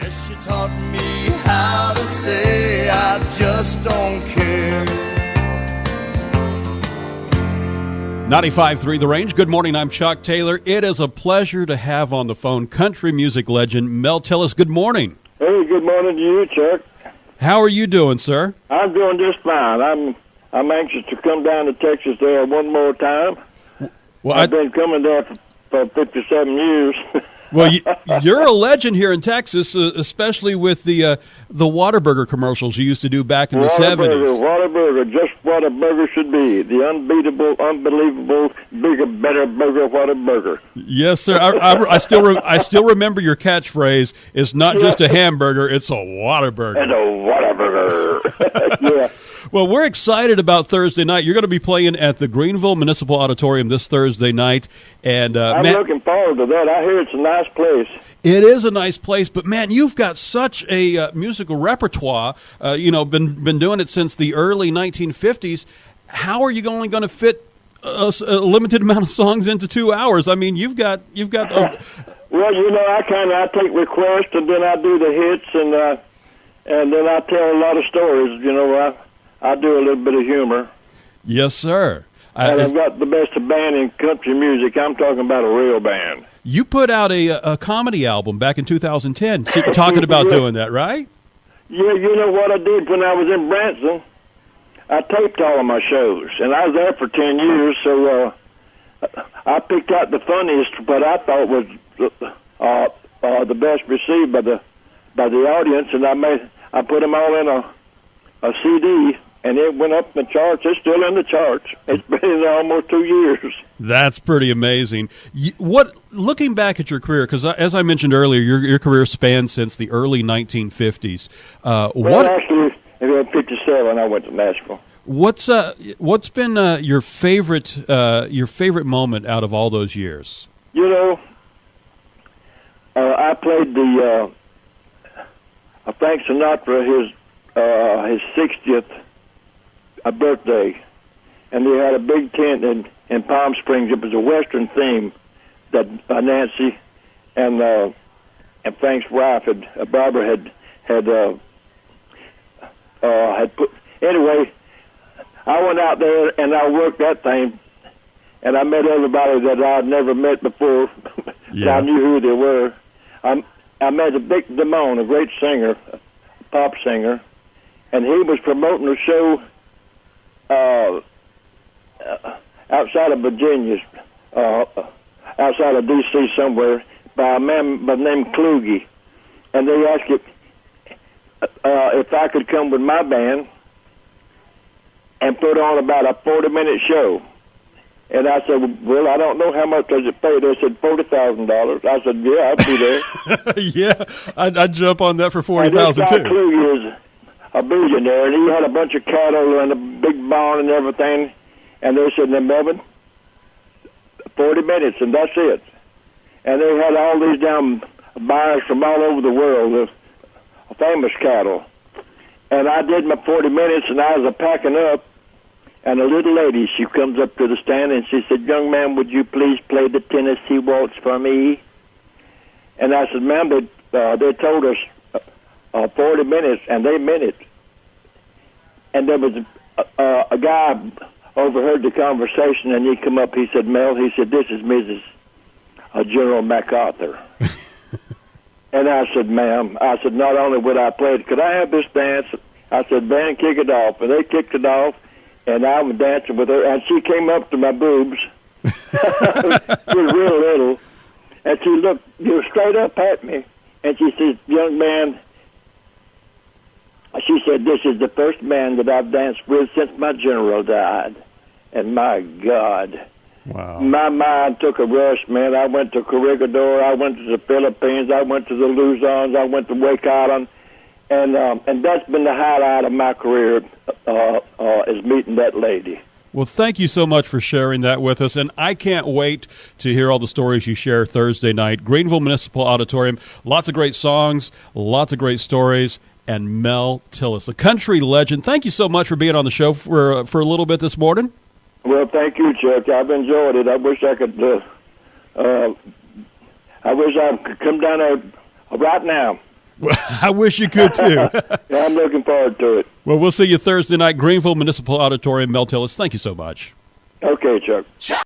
She taught me how to say I just don't care. 95.3 The Range. Good morning, I'm Chuck Taylor. It is a pleasure to have on the phone country music legend Mel Tillis. Good morning. Hey, good morning to you, Chuck. How are you doing, sir? I'm doing just fine. I'm anxious to come down to Texas there one more time. Well, I've been coming there for 57 years. Well, you're a legend here in Texas, especially with the Whataburger commercials you used to do back in the 70s. Whataburger, just what a burger should be. The unbeatable, unbelievable, bigger, better burger, Whataburger. Yes, sir. I still remember your catchphrase. It's not just a hamburger; it's a Whataburger. It's a Whataburger. Yeah. Well, we're excited about Thursday night. You're going to be playing at the Greenville Municipal Auditorium this Thursday night, and I'm looking forward to that. I hear it's a nice place. It is a nice place, but man, you've got such a musical repertoire. Been doing it since the early 1950s. How are you only going to fit a limited amount of songs into 2 hours? I mean, you've got. Well, I take requests and then I do the hits and then I tell a lot of stories. I do a little bit of humor. Yes, sir. And I've got the best band in country music. I'm talking about a real band. You put out a comedy album back in 2010 talking about doing that, right? Yeah, you know what I did when I was in Branson? I taped all of my shows, and I was there for 10 years, so I picked out the funniest, what I thought was the best received by the audience, and I put them all in a CD, and it went up in the charts. It's still in the charts. It's been in almost 2 years. That's pretty amazing. Looking back at your career, because as I mentioned earlier, your career spanned since the early 1950s. Actually, in 57, I went to Nashville. What's been your favorite moment out of all those years? I played Frank Sinatra his 60th birthday, and they had a big tent in Palm Springs. It was a Western theme that Nancy and Frank's wife Barbara had put. Anyway, I went out there and I worked that thing, and I met everybody that I'd never met before. Yeah. I knew who they were. I met Vic Damone, a great singer, a pop singer, and he was promoting a show outside of Virginia, outside of D.C. somewhere, by a man by the name Kluge. And they asked if I could come with my band and put on about a 40-minute show. And I said, well, I don't know how much does it pay. They said $40,000. I said, yeah, I'd be there. Yeah, I'd jump on that for $40,000 too. This guy Kluge is a billionaire, and he had a bunch of cattle and a big barn and everything. And they said, now, Melvin, 40 minutes, and that's it. And they had all these damn buyers from all over the world, famous cattle. And I did my 40 minutes, and I was packing up. And a little lady, she comes up to the stand, and she said, young man, would you please play the Tennessee Waltz for me? And I said, ma'am, they told us 40 minutes, and they meant it. And there was a guy overheard the conversation, and he come up, he said, Mel, he said, this is Mrs. General MacArthur. And I said, ma'am, I said, not only would I play it, could I have this dance? I said, band, kick it off. And they kicked it off. And I was dancing with her, and she came up to my boobs. She was real little. And she looked straight up at me, and she said, young man, she said, this is the first man that I've danced with since my general died. And my God. Wow. My mind took a rush, man. I went to Corregidor, I went to the Philippines, I went to the Luzons, I went to Wake Island. And that's been the highlight of my career, is meeting that lady. Well, thank you so much for sharing that with us, and I can't wait to hear all the stories you share Thursday night. Greenville Municipal Auditorium, lots of great songs, lots of great stories, and Mel Tillis, a country legend. Thank you so much for being on the show for a little bit this morning. Well, thank you, Chuck. I've enjoyed it. I wish I could come down there right now. I wish you could, too. Yeah, I'm looking forward to it. Well, we'll see you Thursday night, Greenville Municipal Auditorium. Mel Tillis, thank you so much. Okay, Chuck.